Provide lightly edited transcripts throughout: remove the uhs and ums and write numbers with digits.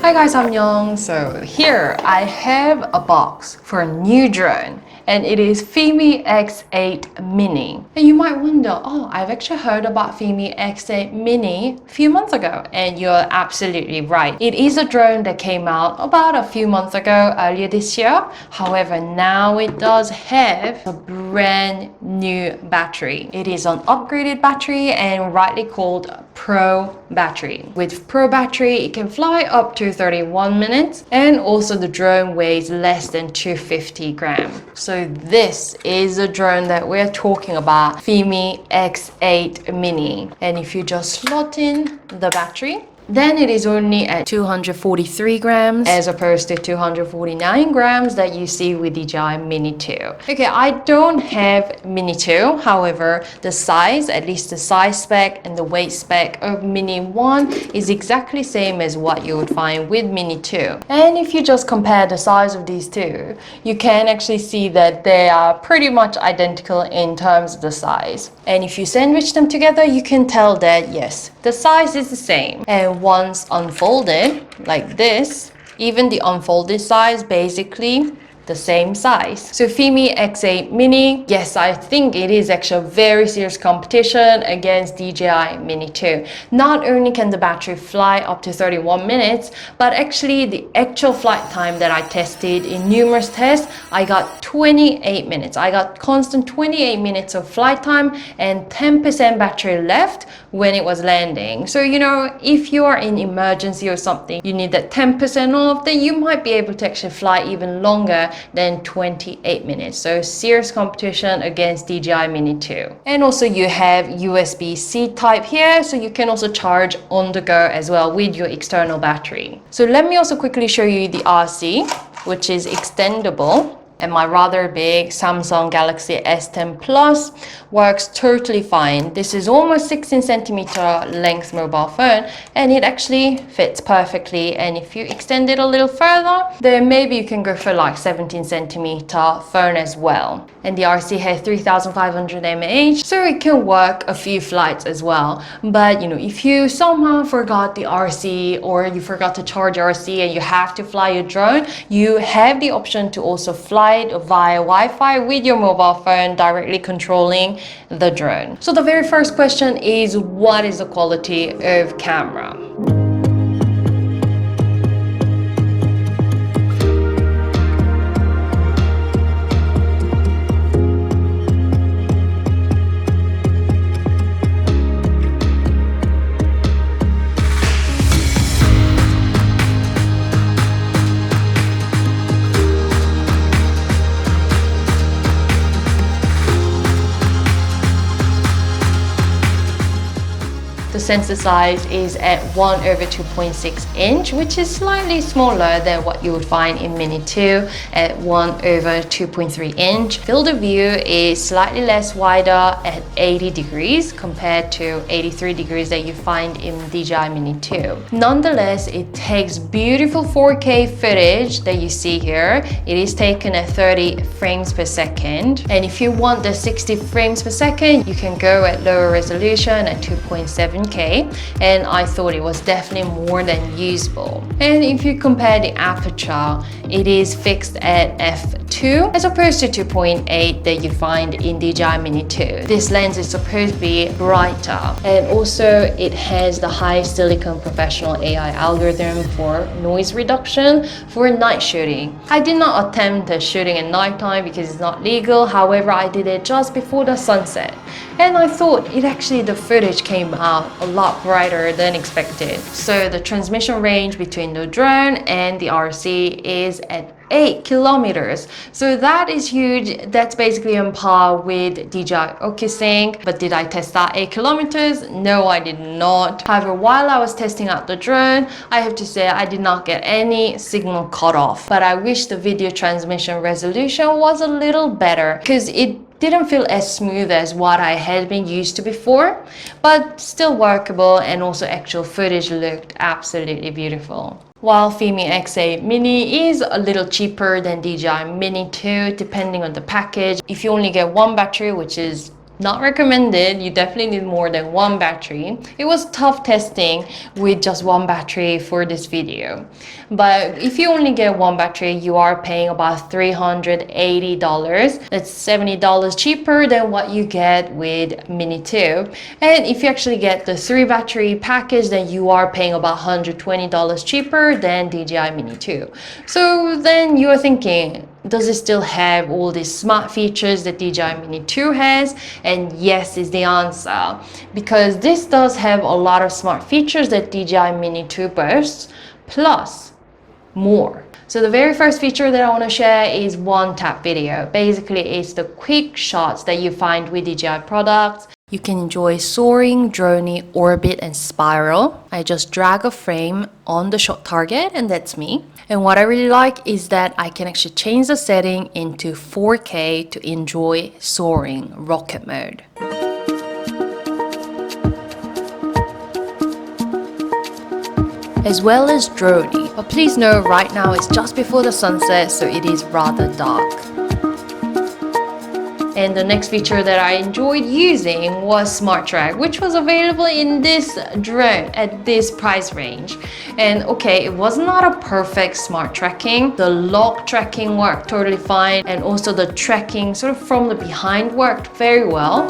Hi guys, I'm Young. So here I have a box for a new drone, and it is FIMI X8 Mini. And you might wonder, oh, I've actually heard about FIMI X8 Mini a few months ago, and you're absolutely right. It is a drone that came out about a few months ago, earlier this year. However, now it does have a brand new battery. It is an upgraded battery and rightly called Pro battery. With Pro battery, it can fly up to 31 minutes, and also the drone weighs less than 250 grams. So this is a drone that we're talking about, FIMI X8 Mini. And if you just slot in the battery, then it is only at 243 grams as opposed to 249 grams that you see with DJI Mini 2. Okay, I don't have Mini 2. However, the size, at least the size spec and the weight spec of Mini 1 is exactly same as what you would find with Mini 2. And if you just compare the size of these two, you can actually see that they are pretty much identical in terms of the size. And if you sandwich them together, you can tell that yes, the size is the same. And once unfolded like this, even the unfolded size basically the same size. So FIMI X8 Mini, yes, I think it is actually a very serious competition against DJI Mini 2. Not only can the battery fly up to 31 minutes, but actually the actual flight time that I tested in numerous tests, I got 28 minutes. I got constant 28 minutes of flight time and 10% battery left when it was landing. So, you know, if you are in emergency or something, you need that 10% off, then you might be able to actually fly even longer than 28 minutes. So serious competition against DJI Mini 2. And also you have USB-C type here, so you can also charge on the go as well with your external battery. So let me also quickly show you the RC, which is extendable. And my rather big Samsung Galaxy S10 Plus works totally fine. This is almost 16 centimeter length mobile phone, and it actually fits perfectly. And if you extend it a little further, then maybe you can go for like 17 centimeter phone as well. And the RC has 3500 mAh, so it can work a few flights as well. But you know, if you somehow forgot the RC or you forgot to charge RC and you have to fly a drone, you have the option to also fly via Wi-Fi with your mobile phone, directly controlling the drone. So the very first question is, what is the quality of camera? The sensor size is at 1/2.6 inch, which is slightly smaller than what you would find in Mini 2 at 1/2.3 inch. Field of view is slightly less wider at 80 degrees compared to 83 degrees that you find in DJI Mini 2. Nonetheless, it takes beautiful 4K footage that you see here. It is taken at 30 frames per second. And if you want the 60 frames per second, you can go at lower resolution at 2.7K, and I thought it was definitely more than usable. And if you compare the aperture, it is fixed at f2 as opposed to 2.8 that you find in DJI Mini 2. This lens is supposed to be brighter, and also it has the high silicon professional AI algorithm for noise reduction for night shooting. I did not attempt shooting at nighttime because it's not legal. However, I did it just before the sunset, and I thought the footage came out a lot brighter than expected. So the transmission range between the drone and the RC is at 8 kilometers. So that is huge. That's basically on par with DJI OcuSync. But did I test that 8 kilometers? No, I did not. However, while I was testing out the drone, I have to say I did not get any signal cut off. But I wish the video transmission resolution was a little better because it didn't feel as smooth as what I had been used to before, but still workable, and also actual footage looked absolutely beautiful. While FIMI X8 Mini is a little cheaper than DJI Mini 2 depending on the package. If you only get one battery, which is Not recommended. You definitely need more than one battery. It was tough testing with just one battery for this video. But if you only get one battery, you are paying about $380. That's $70 cheaper than what you get with Mini 2. And if you actually get the 3 battery package, then you are paying about $120 cheaper than DJI Mini 2. So then you are thinking, does it still have all these smart features that DJI Mini 2 has? And yes is the answer, because this does have a lot of smart features that DJI Mini 2 boasts, plus more. So the very first feature that I want to share is one tap video. Basically, it's the quick shots that you find with DJI products. You can enjoy soaring, droning, orbit, and spiral. I just drag a frame on the shot target, and that's me. And what I really like is that I can actually change the setting into 4K to enjoy soaring rocket mode. As well as droning. But please know, right now it's just before the sunset, so it is rather dark. And the next feature that I enjoyed using was Smart Track, which was available in this drone at this price range. And okay, it was not a perfect smart tracking. The lock tracking worked totally fine, and also the tracking sort of from the behind worked very well.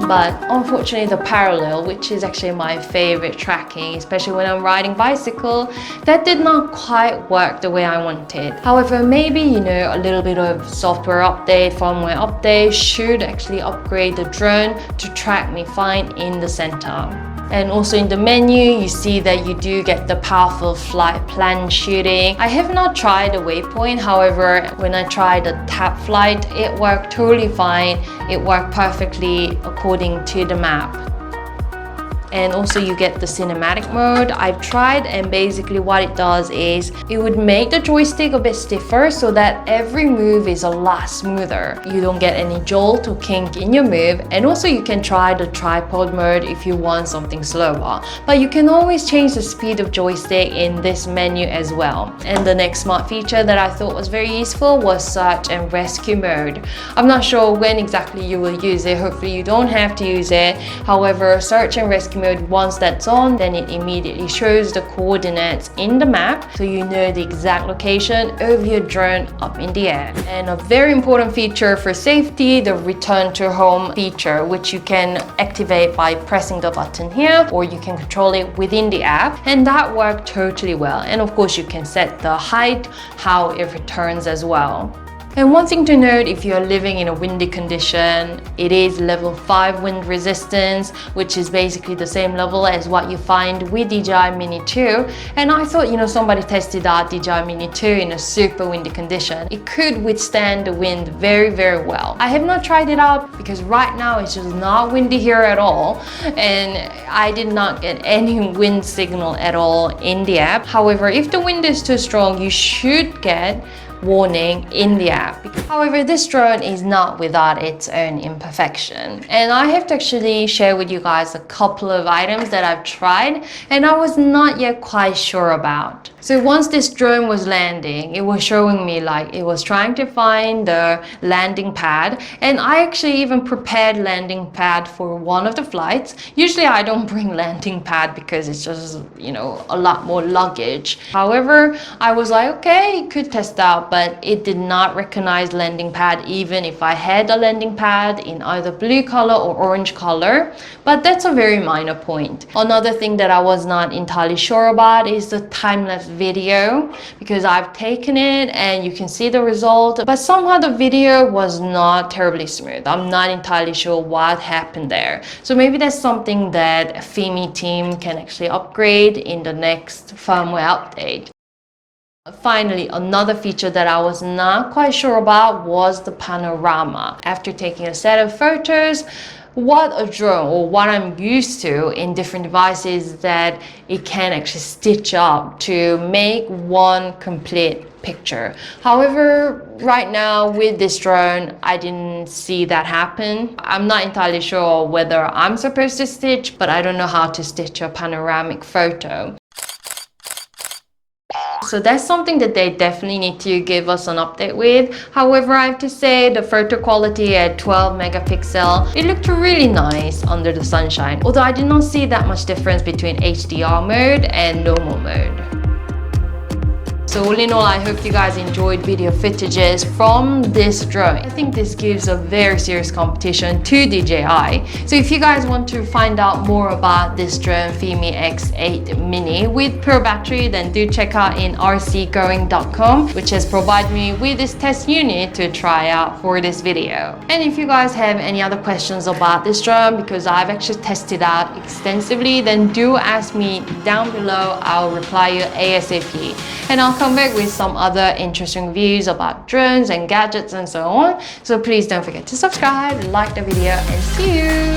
But unfortunately, the parallel, which is actually my favorite tracking, especially when I'm riding bicycle, that did not quite work the way I wanted. However, maybe, a little bit of software update, firmware update should actually upgrade the drone to track me fine in the center. And also in the menu, you see that you do get the powerful flight plan shooting. I have not tried the waypoint, however, when I tried the tap flight, it worked totally fine. It worked perfectly according to the map. And also you get the cinematic mode. I've tried, and basically what it does is it would make the joystick a bit stiffer so that every move is a lot smoother. You don't get any jolt or kink in your move. And also you can try the tripod mode if you want something slower. But you can always change the speed of joystick in this menu as well. And the next smart feature that I thought was very useful was search and rescue mode. I'm not sure when exactly you will use it. Hopefully you don't have to use it. However, search and rescue mode, once that's on, then it immediately shows the coordinates in the map, so you know the exact location of your drone up in the air. And a very important feature for safety, the return to home feature, which you can activate by pressing the button here, or you can control it within the app, and that worked totally well. And of course you can set the height, how it returns as well. And one thing to note, if you're living in a windy condition, it is level 5 wind resistance, which is basically the same level as what you find with DJI Mini 2. And I thought, somebody tested out DJI Mini 2 in a super windy condition. It could withstand the wind very, very well. I have not tried it out because right now it's just not windy here at all. And I did not get any wind signal at all in the app. However, if the wind is too strong, you should get warning in the app. However, this drone is not without its own imperfection, and I have to actually share with you guys a couple of items that I've tried and I was not yet quite sure about. So once this drone was landing, it was showing me like it was trying to find the landing pad, and I actually even prepared landing pad for one of the flights. Usually I don't bring landing pad because it's just, a lot more luggage. However, I was like, okay, it could test out, but it did not recognize landing pad even if I had a landing pad in either blue color or orange color. But that's a very minor point. Another thing that I was not entirely sure about is the time-lapse video, because I've taken it and you can see the result, but somehow the video was not terribly smooth. I'm not entirely sure what happened there. So maybe that's something that FIMI team can actually upgrade in the next firmware update. Finally, another feature that I was not quite sure about was the panorama. After taking a set of photos, what a drone, or what I'm used to in different devices, is that it can actually stitch up to make one complete picture. However, right now with this drone, I didn't see that happen. I'm not entirely sure whether I'm supposed to stitch, but I don't know how to stitch a panoramic photo. So that's something that they definitely need to give us an update with. However, I have to say the photo quality at 12 megapixel, it looked really nice under the sunshine. Although I did not see that much difference between HDR mode and normal mode. So all in all, I hope you guys enjoyed video footages from this drone. I think this gives a very serious competition to DJI. So if you guys want to find out more about this drone, FIMI X8 Mini with pure battery, then do check out in rcgoing.com, which has provided me with this test unit to try out for this video. And if you guys have any other questions about this drone, because I've actually tested out extensively, then do ask me down below. I'll reply you ASAP. And I'll come back with some other interesting reviews about drones and gadgets and so on. So please don't forget to subscribe, like the video, and see you!